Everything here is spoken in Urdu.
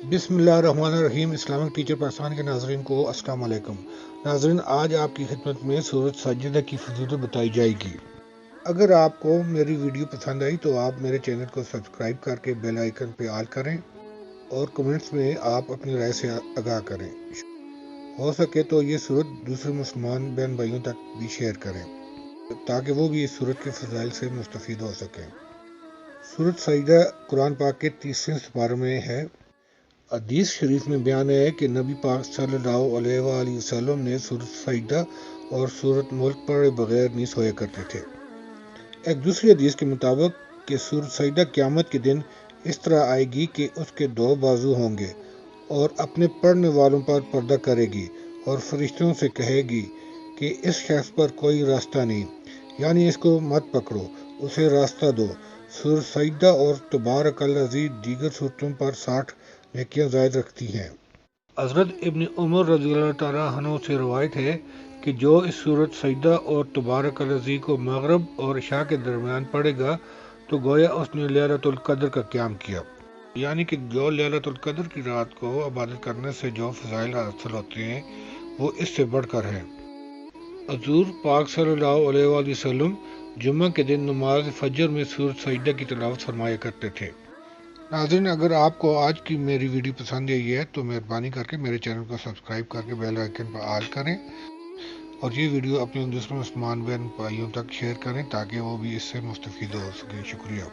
بسم اللہ الرحمن الرحیم۔ اسلامک ٹیچر پاکستان کے ناظرین کو السلام علیکم۔ ناظرین، آج آپ کی خدمت میں سورۃ ساجدہ کی فضیلت بتائی جائے گی۔ اگر آپ کو میری ویڈیو پسند آئی تو آپ میرے چینل کو سبسکرائب کر کے بیل آئیکن پہ آل کریں اور کمنٹس میں آپ اپنی رائے سے آگاہ کریں۔ ہو سکے تو یہ سورت دوسرے مسلمان بہن بھائیوں تک بھی شیئر کریں تاکہ وہ بھی اس سورت کے فضائل سے مستفید ہو سکیں۔ سورۃ ساجدہ قرآن پاک کے 30ویں سپارے میں ہے۔ حدیث شریف میں بیان ہے کہ نبی پاک صلی اللہ علیہ وآلہ وسلم نے سورۃ سجدہ اور سورۃ ملک پڑھے بغیر نہیں سویا کرتے تھے۔ ایک دوسری حدیث کے مطابق کہ سورۃ سجدہ قیامت کے دن اس طرح آئے گی کہ اس کے 2 بازو ہوں گے اور اپنے پڑھنے والوں پر پردہ کرے گی اور فرشتوں سے کہے گی کہ اس شخص پر کوئی راستہ نہیں، یعنی اس کو مت پکڑو، اسے راستہ دو۔ سورۃ سجدہ اور تبارک الذی دیگر صورتوں پر 60 نیکیاں زائد رکھتی ہیں۔ حضرت ابن عمر رضی اللہ تعالیٰ عنہ سے روایت ہے کہ جو اس سورۃ سجدہ اور تبارک الذی کو مغرب اور عشاء کے درمیان پڑھے گا تو گویا اس نے لیلۃ القدر کا قیام کیا، یعنی کہ جو لیلۃ القدر کی رات کو عبادت کرنے سے جو فضائل حاصل ہوتے ہیں وہ اس سے بڑھ کر ہیں۔ حضور پاک صلی اللہ علیہ وآلہ وسلم جمعہ کے دن نماز فجر میں سورۃ سجدہ کی تلاوت فرمایا کرتے تھے۔ ناظرین، اگر آپ کو آج کی میری ویڈیو پسند آئی ہے تو مہربانی کر کے میرے چینل کو سبسکرائب کر کے بیل آئیکن پر آل کریں اور یہ ویڈیو اپنے دوسرے مسلمان بہن بھائیوں تک شیئر کریں تاکہ وہ بھی اس سے مستفید ہو سکیں۔ شکریہ۔